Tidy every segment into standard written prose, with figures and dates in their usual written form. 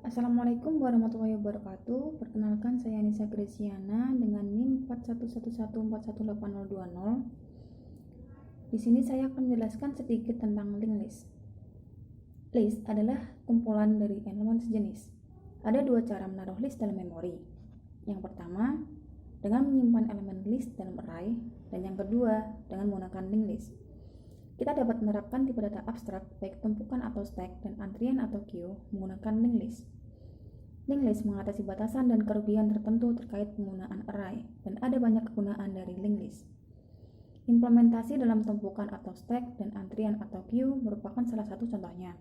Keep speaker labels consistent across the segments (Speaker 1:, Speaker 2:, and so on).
Speaker 1: Assalamualaikum warahmatullahi wabarakatuh. Perkenalkan, saya Anissa Gresiana dengan NIM 4111418020. Di sini saya akan menjelaskan sedikit tentang linked list. List adalah kumpulan dari elemen sejenis. Ada dua cara menaruh list dalam memori. Yang pertama, dengan menyimpan elemen list dalam array, dan yang kedua, dengan menggunakan linked list. Kita dapat menerapkan tipe data abstrak, baik tumpukan atau stack, dan antrian atau queue menggunakan linked list. Linked list mengatasi batasan dan kerugian tertentu terkait penggunaan array, dan ada banyak kegunaan dari linked list. Implementasi dalam tumpukan atau stack dan antrian atau queue merupakan salah satu contohnya.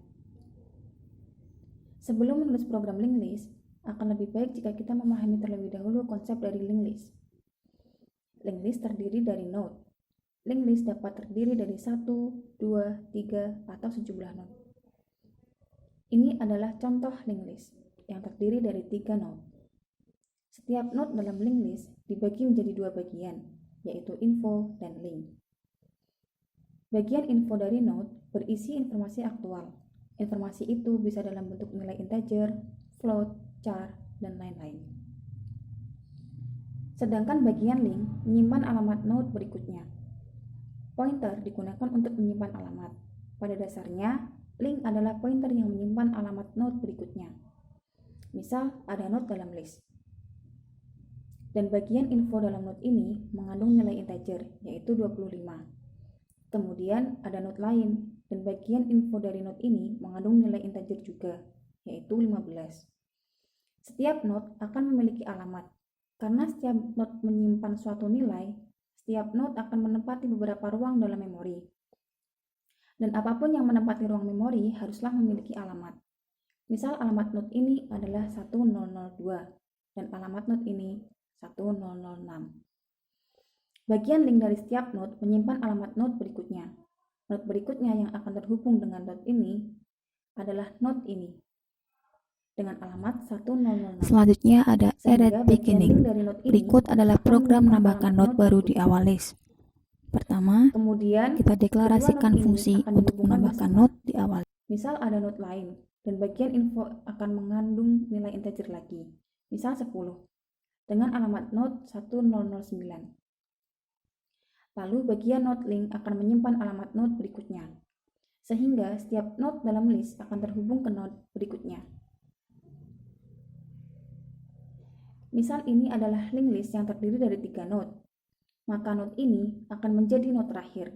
Speaker 1: Sebelum menulis program linked list, akan lebih baik jika kita memahami terlebih dahulu konsep dari linked list. Linked list terdiri dari node. Linked list dapat terdiri dari 1, 2, 3, atau sejumlah node. Ini adalah contoh linked list yang terdiri dari 3 node. Setiap node dalam linked list dibagi menjadi 2 bagian, yaitu info dan link. Bagian info dari node berisi informasi aktual. Informasi itu bisa dalam bentuk nilai integer, float, char, dan lain-lain. Sedangkan bagian link menyimpan alamat node berikutnya. Pointer digunakan untuk menyimpan alamat. Pada dasarnya, link adalah pointer yang menyimpan alamat node berikutnya. Misal, ada node dalam list. Dan bagian info dalam node ini mengandung nilai integer, yaitu 25. Kemudian ada node lain, dan bagian info dari node ini mengandung nilai integer juga, yaitu 15. Setiap node akan memiliki alamat. Karena setiap node menyimpan suatu nilai, setiap node akan menempati beberapa ruang dalam memori. Dan apapun yang menempati ruang memori haruslah memiliki alamat. Misal alamat node ini adalah 1002, dan alamat node ini 1006. Bagian link dari setiap node menyimpan alamat node berikutnya. Node berikutnya yang akan terhubung dengan node ini adalah node ini dengan alamat 1006.
Speaker 2: Selanjutnya ada add beginning. Berikut adalah program menambahkan node baru di awal list. Pertama,
Speaker 1: Kemudian
Speaker 2: kita deklarasikan fungsi untuk menambahkan node di awal.
Speaker 1: Misal ada node lain, dan bagian info akan mengandung nilai integer lagi. Misal 10, dengan alamat node 1009. Lalu bagian node link akan menyimpan alamat node berikutnya. Sehingga setiap node dalam list akan terhubung ke node berikutnya. Misal ini adalah linked list yang terdiri dari 3 node. Maka node ini akan menjadi node terakhir.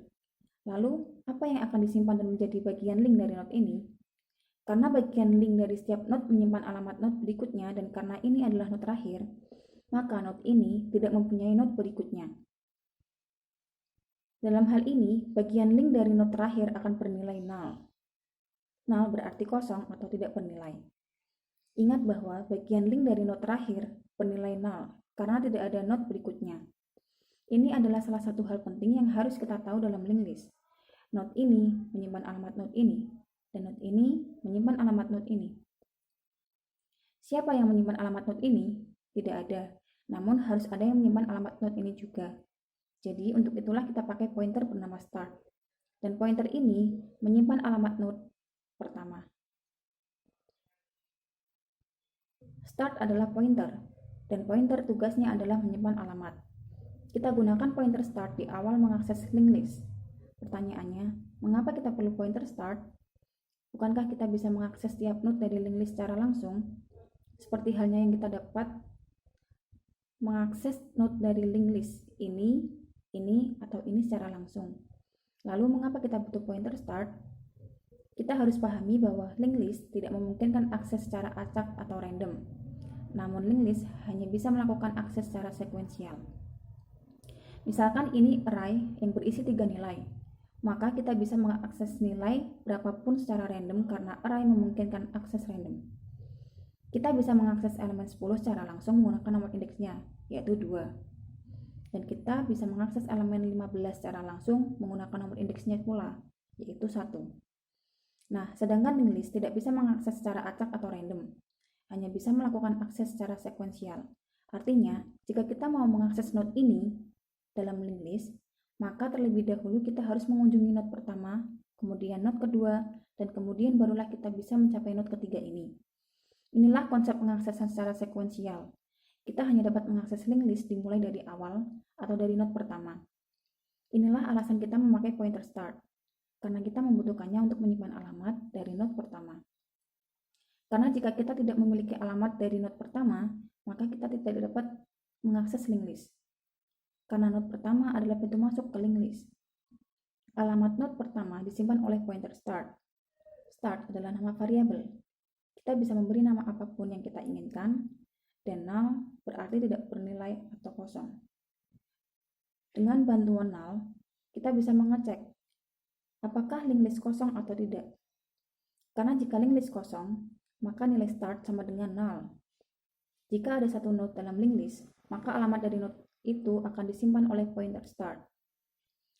Speaker 1: Lalu, apa yang akan disimpan dan menjadi bagian link dari node ini? Karena bagian link dari setiap node menyimpan alamat node berikutnya dan karena ini adalah node terakhir, maka node ini tidak mempunyai node berikutnya. Dalam hal ini, bagian link dari node terakhir akan bernilai null. Null berarti kosong atau tidak bernilai. Ingat bahwa bagian link dari node terakhir bernilai null karena tidak ada node berikutnya. Ini adalah salah satu hal penting yang harus kita tahu dalam linked list. Node ini menyimpan alamat node ini, dan node ini menyimpan alamat node ini. Siapa yang menyimpan alamat node ini? Tidak ada, namun harus ada yang menyimpan alamat node ini juga. Jadi untuk itulah kita pakai pointer bernama start. Dan pointer ini menyimpan alamat node pertama. Start adalah pointer, dan pointer tugasnya adalah menyimpan alamat. Kita gunakan pointer start di awal mengakses linked list. Pertanyaannya, mengapa kita perlu pointer start? Bukankah kita bisa mengakses setiap node dari linked list secara langsung? Seperti halnya yang kita dapat mengakses node dari linked list ini, atau ini secara langsung. Lalu mengapa kita butuh pointer start? Kita harus pahami bahwa linked list tidak memungkinkan akses secara acak atau random. Namun linked list hanya bisa melakukan akses secara sekuensial. Misalkan ini array yang berisi 3 nilai, maka kita bisa mengakses nilai berapapun secara random karena array memungkinkan akses random. Kita bisa mengakses elemen 10 secara langsung menggunakan nomor indeksnya, yaitu 2. Dan kita bisa mengakses elemen 15 secara langsung menggunakan nomor indeksnya pula, yaitu 1. Nah, sedangkan linked list tidak bisa mengakses secara acak atau random, hanya bisa melakukan akses secara sekuensial. Artinya, jika kita mau mengakses node ini dalam linked list, maka terlebih dahulu kita harus mengunjungi node pertama, kemudian node kedua, dan kemudian barulah kita bisa mencapai node ketiga ini. Inilah konsep pengaksesan secara sekuensial. Kita hanya dapat mengakses linked list dimulai dari awal atau dari node pertama. Inilah alasan kita memakai pointer start, karena kita membutuhkannya untuk menyimpan alamat dari node pertama. Karena jika kita tidak memiliki alamat dari node pertama, maka kita tidak dapat mengakses linked list. Karena node pertama adalah pintu masuk ke linked list. Alamat node pertama disimpan oleh pointer start. Start adalah nama variabel. Kita bisa memberi nama apapun yang kita inginkan, dan null berarti tidak bernilai atau kosong. Dengan bantuan null, kita bisa mengecek apakah linked list kosong atau tidak. Karena jika linked list kosong, maka nilai start sama dengan null. Jika ada satu node dalam linked list, maka alamat dari node itu akan disimpan oleh pointer start.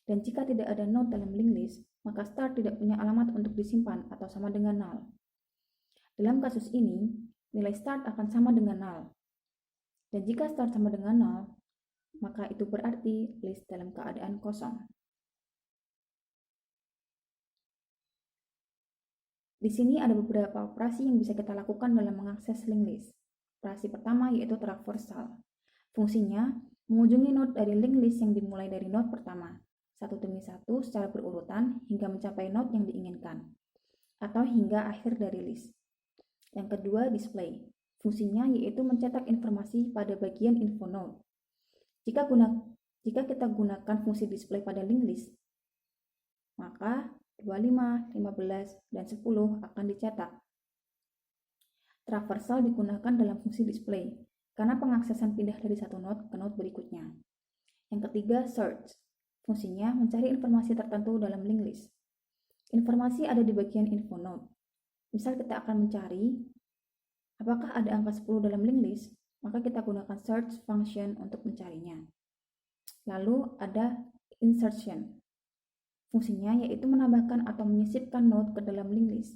Speaker 1: Dan jika tidak ada node dalam linked list, maka start tidak punya alamat untuk disimpan atau sama dengan null. Dalam kasus ini, nilai start akan sama dengan null. Dan jika start sama dengan null, maka itu berarti list dalam keadaan kosong. Di sini ada beberapa operasi yang bisa kita lakukan dalam mengakses linked list. Operasi pertama yaitu traversal. Fungsinya, mengunjungi node dari linked list yang dimulai dari node pertama, satu demi satu secara berurutan hingga mencapai node yang diinginkan, atau hingga akhir dari list. Yang kedua, display. Fungsinya yaitu mencetak informasi pada bagian info node. Jika kita gunakan fungsi display pada linked list, maka 25, 15, dan 10 akan dicetak. Traversal digunakan dalam fungsi display, karena pengaksesan pindah dari satu node ke node berikutnya. Yang ketiga, search. Fungsinya mencari informasi tertentu dalam linked list. Informasi ada di bagian info node. Misal kita akan mencari apakah ada angka 10 dalam linked list, maka kita gunakan search function untuk mencarinya. Lalu ada insertion. Fungsinya yaitu menambahkan atau menyisipkan node ke dalam linked list.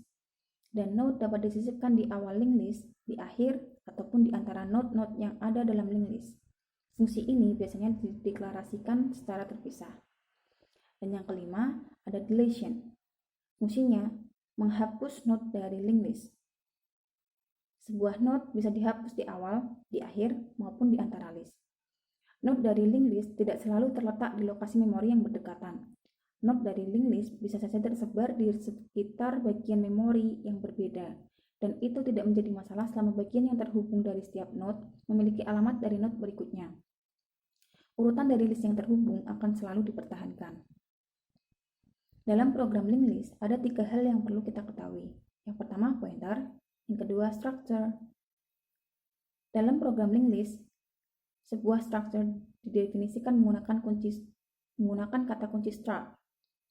Speaker 1: Dan node dapat disisipkan di awal linked list, di akhir, ataupun di antara node-node yang ada dalam linked list. Fungsi ini biasanya dideklarasikan secara terpisah. Dan yang kelima, ada deletion. Fungsinya menghapus node dari linked list. Sebuah node bisa dihapus di awal, di akhir, maupun di antara list. Node dari linked list tidak selalu terletak di lokasi memori yang berdekatan. Node dari linked list bisa saja tersebar di sekitar bagian memori yang berbeda, dan itu tidak menjadi masalah selama bagian yang terhubung dari setiap node memiliki alamat dari node berikutnya. Urutan dari list yang terhubung akan selalu dipertahankan. Dalam program linked list, ada 3 hal yang perlu kita ketahui. Yang pertama, pointer. Yang kedua, structure. Dalam program linked list, sebuah structure didefinisikan menggunakan kata kunci struct.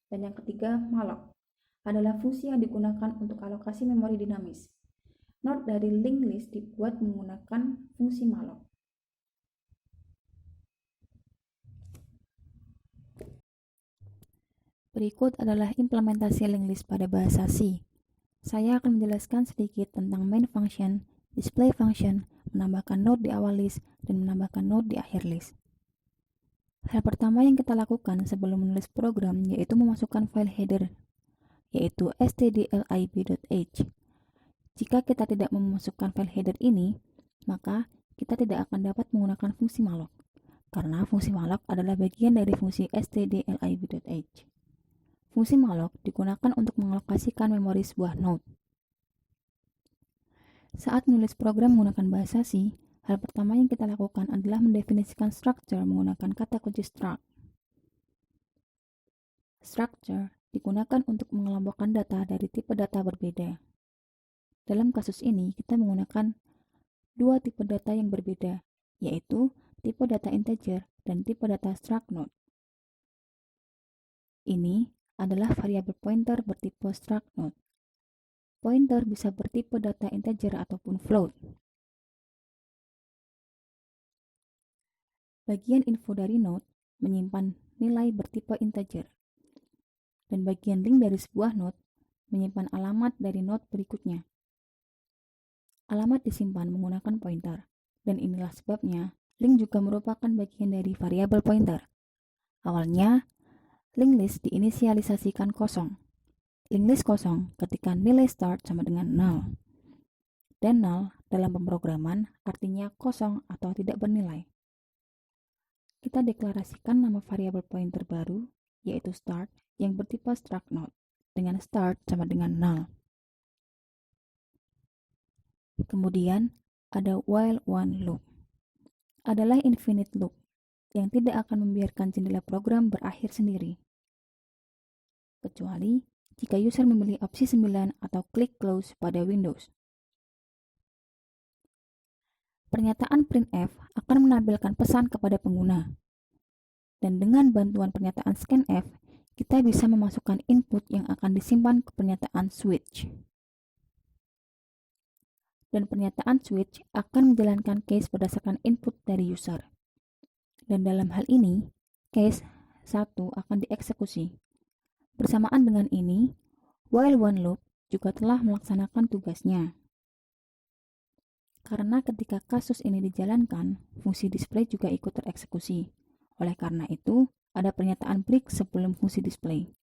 Speaker 1: Dan yang ketiga, malloc adalah fungsi yang digunakan untuk alokasi memori dinamis. Node dari linked list dibuat menggunakan fungsi malloc.
Speaker 2: Berikut adalah implementasi linked list pada bahasa C. Saya akan menjelaskan sedikit tentang main function, display function, menambahkan node di awal list, dan menambahkan node di akhir list. Hal pertama yang kita lakukan sebelum menulis program yaitu memasukkan file header, yaitu stdlib.h. Jika kita tidak memasukkan file header ini, maka kita tidak akan dapat menggunakan fungsi malloc, karena fungsi malloc adalah bagian dari fungsi stdlib.h. Fungsi malloc digunakan untuk mengalokasikan memori sebuah node. Saat menulis program menggunakan bahasa C, hal pertama yang kita lakukan adalah mendefinisikan structure menggunakan kata kunci struct. Structure digunakan untuk mengelompokkan data dari tipe data berbeda. Dalam kasus ini, kita menggunakan 2 tipe data yang berbeda, yaitu tipe data integer dan tipe data struct node. Ini adalah variabel pointer bertipe struct node. Pointer bisa bertipe data integer ataupun float. Bagian info dari node menyimpan nilai bertipe integer. Dan bagian link dari sebuah node menyimpan alamat dari node berikutnya. Alamat disimpan menggunakan pointer, dan inilah sebabnya link juga merupakan bagian dari variabel pointer. Awalnya, linked list diinisialisasikan kosong. Linked list kosong ketika nilai start sama dengan null. Dan null dalam pemrograman artinya kosong atau tidak bernilai. Kita deklarasikan nama variabel pointer baru, yaitu start, yang bertipe struct node, dengan start sama dengan null. Kemudian, ada while one loop. Adalah infinite loop, yang tidak akan membiarkan jendela program berakhir sendiri. Kecuali jika user memilih opsi 9 atau klik close pada Windows. Pernyataan printf akan menampilkan pesan kepada pengguna. Dan dengan bantuan pernyataan scanf, kita bisa memasukkan input yang akan disimpan ke pernyataan switch. Dan pernyataan switch akan menjalankan case berdasarkan input dari user. Dan dalam hal ini, case 1 akan dieksekusi. Bersamaan dengan ini, while one loop juga telah melaksanakan tugasnya. Karena ketika kasus ini dijalankan, fungsi display juga ikut tereksekusi. Oleh karena itu, ada pernyataan break sebelum fungsi display.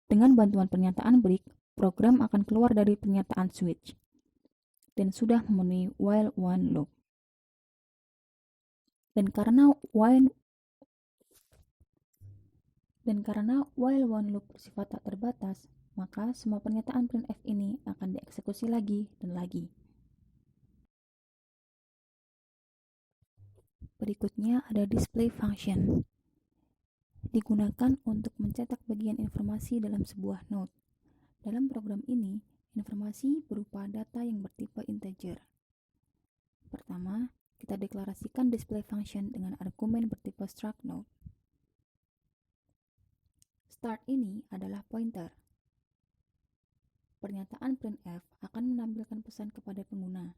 Speaker 2: Dengan bantuan pernyataan break, program akan keluar dari pernyataan switch dan sudah memenuhi while one loop. Dan karena while one loop bersifat tak terbatas, maka semua pernyataan printf ini akan dieksekusi lagi dan lagi. Berikutnya ada display function. Digunakan untuk mencetak bagian informasi dalam sebuah node. Dalam program ini, informasi berupa data yang bertipe integer. Pertama, kita deklarasikan display function dengan argumen bertipe struct node. Start ini adalah pointer. Pernyataan printf akan menampilkan pesan kepada pengguna.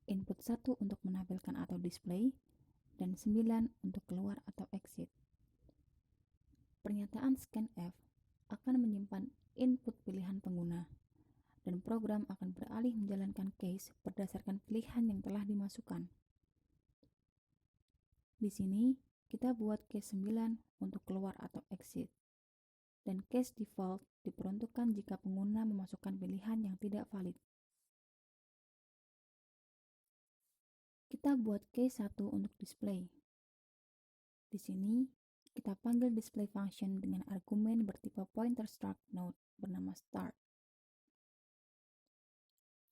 Speaker 2: Input 1 untuk menampilkan atau display, dan 9 untuk keluar atau exit. Pernyataan scanf akan menyimpan input pilihan pengguna, dan program akan beralih menjalankan case berdasarkan pilihan yang telah dimasukkan. Di sini, kita buat case 9 untuk keluar atau exit. Dan case default diperuntukkan jika pengguna memasukkan pilihan yang tidak valid. Kita buat case 1 untuk display. Di sini, kita panggil display function dengan argumen bertipe pointer struct node bernama start.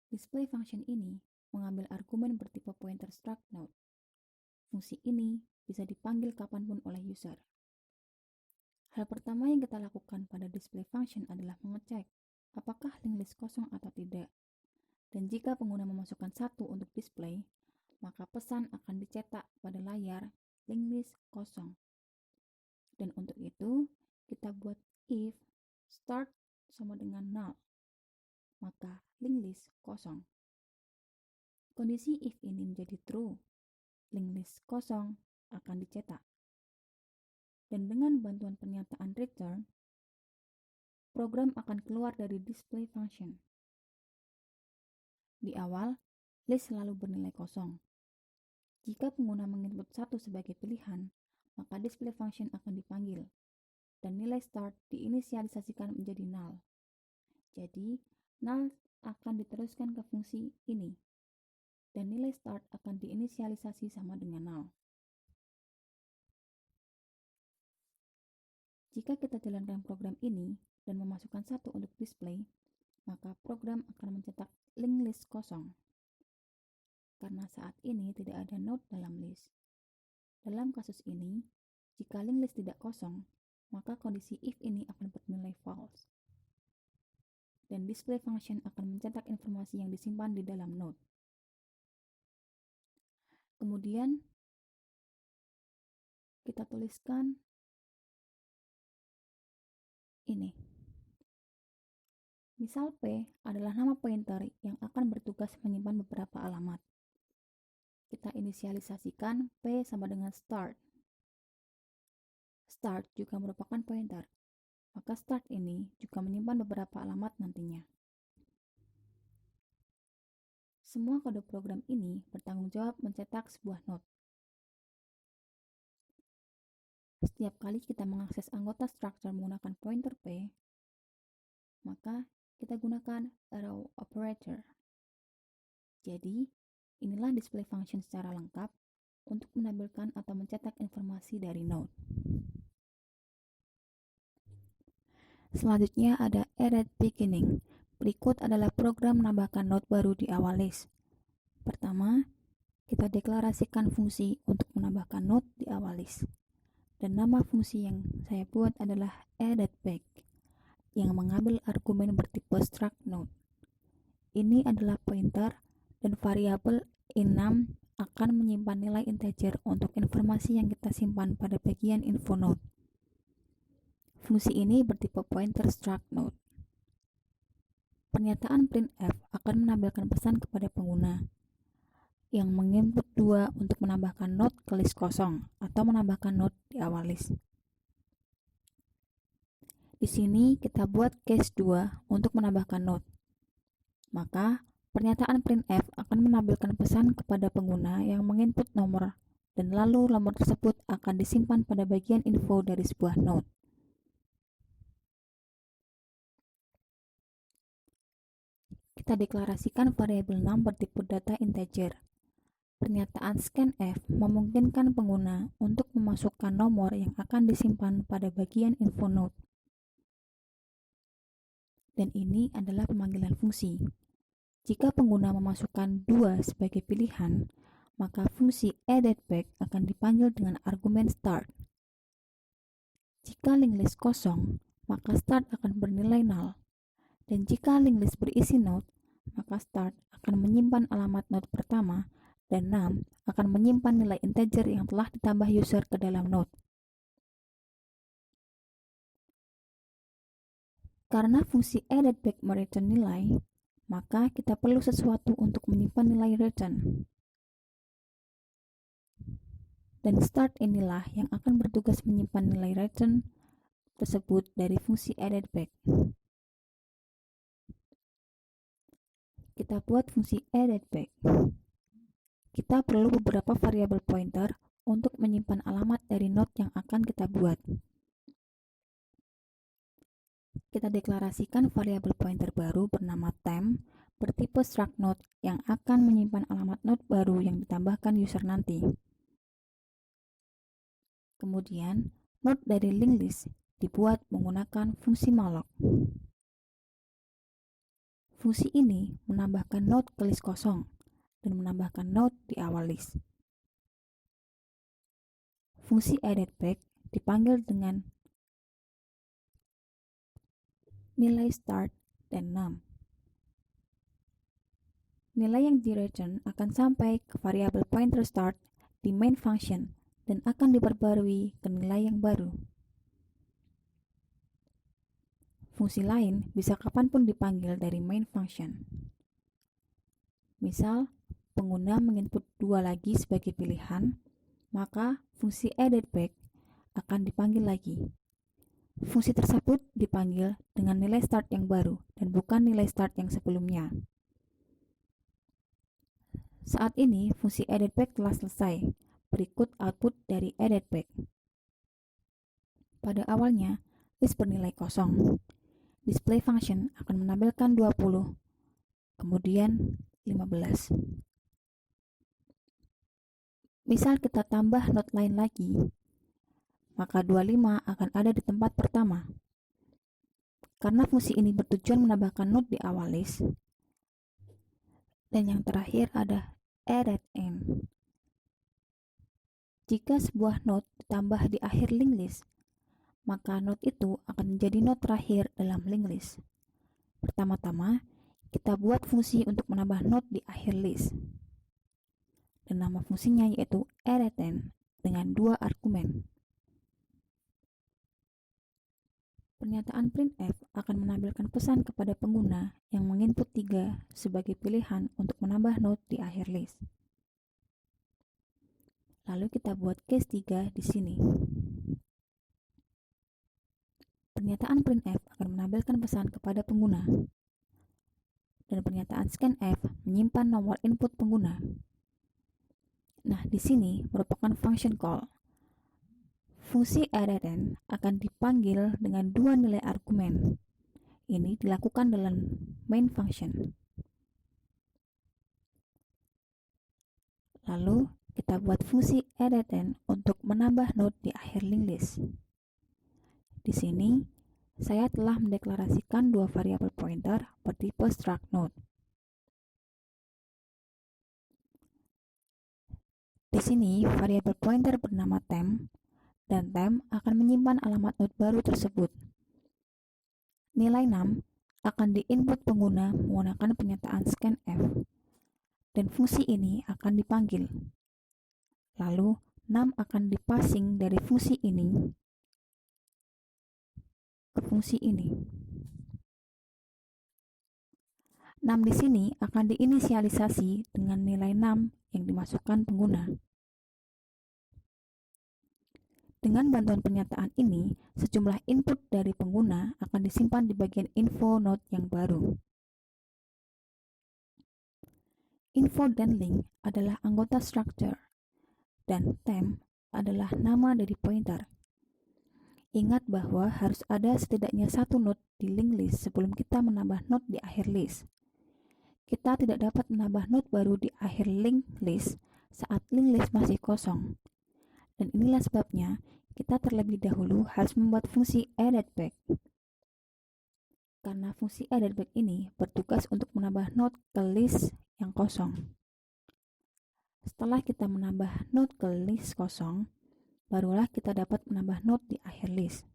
Speaker 2: Display function ini mengambil argumen bertipe pointer struct node. Fungsi ini bisa dipanggil kapanpun oleh user. Hal pertama yang kita lakukan pada display function adalah mengecek apakah link list kosong atau tidak. Dan jika pengguna memasukkan 1 untuk display, maka pesan akan dicetak pada layar link list kosong. Dan untuk itu, kita buat if start sama dengan null, maka link list kosong. Kondisi if ini menjadi true, link list kosong akan dicetak. Dan dengan bantuan pernyataan return, program akan keluar dari display function. Di awal, list selalu bernilai kosong. Jika pengguna menginput 1 sebagai pilihan, maka display function akan dipanggil, dan nilai start diinisialisasikan menjadi null. Jadi, null akan diteruskan ke fungsi ini, dan nilai start akan diinisialisasi sama dengan null. Jika kita jalankan program ini dan memasukkan 1 untuk display, maka program akan mencetak link list kosong. Karena saat ini tidak ada node dalam list. Dalam kasus ini, jika link list tidak kosong, maka kondisi if ini akan bernilai false. Dan display function akan mencetak informasi yang disimpan di dalam node. Kemudian, kita tuliskan ini. Misal P adalah nama pointer yang akan bertugas menyimpan beberapa alamat. Kita inisialisasikan P sama dengan start. Start juga merupakan pointer, maka start ini juga menyimpan beberapa alamat nantinya. Semua kode program ini bertanggung jawab mencetak sebuah node. Setiap kali kita mengakses anggota struktur menggunakan pointer P, maka kita gunakan arrow operator. Jadi, inilah display function secara lengkap untuk menampilkan atau mencetak informasi dari node. Selanjutnya ada add at beginning. Berikut adalah program menambahkan node baru di awal list. Pertama, kita deklarasikan fungsi untuk menambahkan node di awal list. Dan nama fungsi yang saya buat adalah add at back, yang mengambil argumen bertipe struct node. Ini adalah pointer dan variabel enum akan menyimpan nilai integer untuk informasi yang kita simpan pada bagian info node. Fungsi ini bertipe pointer struct node. Pernyataan printf akan menampilkan pesan kepada pengguna yang menginput 2 untuk menambahkan node ke list kosong atau menambahkan node di awal list. Di sini kita buat case 2 untuk menambahkan node. Maka pernyataan printf akan menampilkan pesan kepada pengguna yang menginput nomor dan lalu nomor tersebut akan disimpan pada bagian info dari sebuah node. Kita deklarasikan variabel num bertipe data integer. Pernyataan scanf memungkinkan pengguna untuk memasukkan nomor yang akan disimpan pada bagian info node. Dan ini adalah pemanggilan fungsi. Jika pengguna memasukkan 2 sebagai pilihan, maka fungsi addAddBack akan dipanggil dengan argumen start. Jika link list kosong, maka start akan bernilai null. Dan jika link list berisi node, maka start akan menyimpan alamat node pertama dan num akan menyimpan nilai integer yang telah ditambah user ke dalam node. Karena fungsi addAddBack mereturn nilai, maka kita perlu sesuatu untuk menyimpan nilai return. Dan start inilah yang akan bertugas menyimpan nilai return tersebut dari fungsi addAddBack. Kita buat fungsi addAddBack. Kita perlu beberapa variabel pointer untuk menyimpan alamat dari node yang akan kita buat. Kita deklarasikan variabel pointer baru bernama temp bertipe struct node yang akan menyimpan alamat node baru yang ditambahkan user nanti. Kemudian, node dari link list dibuat menggunakan fungsi malloc. Fungsi ini menambahkan node ke list kosong dan menambahkan node di awal list. Fungsi addAddBack dipanggil dengan nilai start dan num. Nilai yang di-return akan sampai ke variabel pointer start di main function dan akan diperbarui ke nilai yang baru. Fungsi lain bisa kapanpun dipanggil dari main function. Misal, pengguna menginput 2 lagi sebagai pilihan, maka fungsi addAddBack akan dipanggil lagi. Fungsi tersebut dipanggil dengan nilai start yang baru dan bukan nilai start yang sebelumnya. Saat ini, fungsi addAddBack telah selesai. Berikut output dari addAddBack. Pada awalnya, list bernilai kosong. Display function akan menampilkan 20, kemudian 15. Misal kita tambah node lain lagi, maka 25 akan ada di tempat pertama. Karena fungsi ini bertujuan menambahkan node di awal list. Dan yang terakhir ada add@end. Jika sebuah node ditambah di akhir link list, maka node itu akan menjadi node terakhir dalam link list. Pertama-tama, kita buat fungsi untuk menambah node di akhir list. Dan nama fungsinya yaitu add@end dengan 2 argumen. Pernyataan printf akan menampilkan pesan kepada pengguna yang menginput 3 sebagai pilihan untuk menambah node di akhir list. Lalu kita buat case 3 di sini. Pernyataan printf akan menampilkan pesan kepada pengguna. Dan pernyataan scanf menyimpan nomor input pengguna. Nah, di sini merupakan function call. Fungsi addAddEnd akan dipanggil dengan 2 nilai argumen, ini dilakukan dalam main function. Lalu kita buat fungsi add untuk menambah node di akhir linked list. Di sini saya telah mendeklarasikan dua variabel pointer bertipe struct node. Di sini variabel pointer bernama temp dan temp akan menyimpan alamat node baru tersebut. Nilai num akan diinput pengguna menggunakan pernyataan scanf dan fungsi ini akan dipanggil. Lalu num akan dipassing dari fungsi ini ke fungsi ini. Num di sini akan diinisialisasi dengan nilai num yang dimasukkan pengguna. Dengan bantuan pernyataan ini, sejumlah input dari pengguna akan disimpan di bagian info node yang baru. Info dan link adalah anggota structure, dan temp adalah nama dari pointer. Ingat bahwa harus ada setidaknya satu node di linked list sebelum kita menambah node di akhir list. Kita tidak dapat menambah node baru di akhir linked list saat linked list masih kosong. Dan inilah sebabnya kita terlebih dahulu harus membuat fungsi addBack. Karena fungsi addBack ini bertugas untuk menambah node ke list yang kosong. Setelah kita menambah node ke list kosong, barulah kita dapat menambah node di akhir list.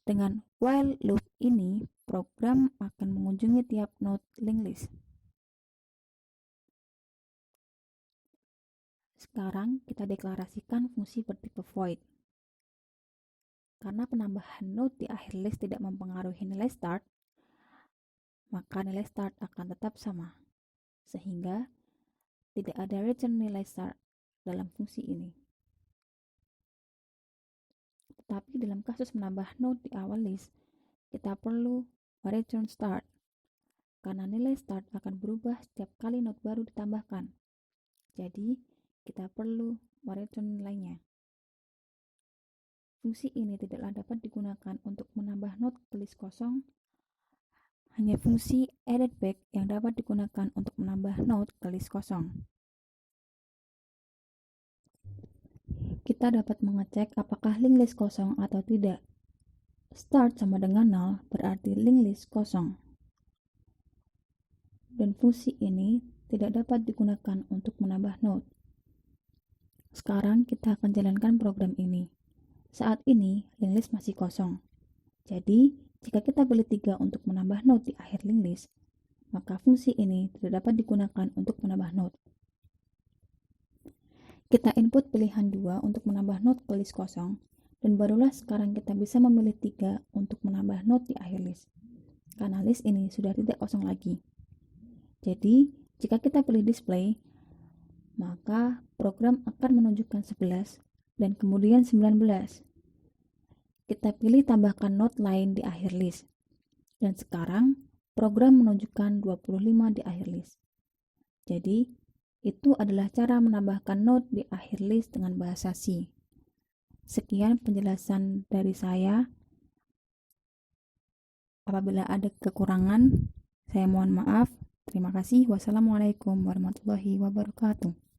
Speaker 2: Dengan while loop ini, program akan mengunjungi tiap node linked list. Sekarang kita deklarasikan fungsi bertipe void. Karena penambahan node di akhir list tidak mempengaruhi nilai start, maka nilai start akan tetap sama, sehingga tidak ada return nilai start dalam fungsi ini. Tetapi dalam kasus menambah node di awal list, kita perlu return start, karena nilai start akan berubah setiap kali node baru ditambahkan. Jadi, kita perlu return nilainya. Fungsi ini tidaklah dapat digunakan untuk menambah node ke list kosong, hanya fungsi addBack yang dapat digunakan untuk menambah node ke list kosong. Kita dapat mengecek apakah linked list kosong atau tidak. Start sama dengan 0 berarti linked list kosong. Dan fungsi ini tidak dapat digunakan untuk menambah node. Sekarang kita akan jalankan program ini. Saat ini, linked list masih kosong. Jadi, jika kita pilih 3 untuk menambah node di akhir linked list, maka fungsi ini tidak dapat digunakan untuk menambah node. Kita input pilihan 2 untuk menambah node ke list kosong, dan barulah sekarang kita bisa memilih 3 untuk menambah node di akhir list, karena list ini sudah tidak kosong lagi. Jadi, jika kita pilih display, maka program akan menunjukkan 11 dan kemudian 19. Kita pilih tambahkan node lain di akhir list. Dan sekarang program menunjukkan 25 di akhir list. Jadi, itu adalah cara menambahkan node di akhir list dengan bahasa C. Sekian penjelasan dari saya. Apabila ada kekurangan, saya mohon maaf. Terima kasih. Wassalamualaikum warahmatullahi wabarakatuh.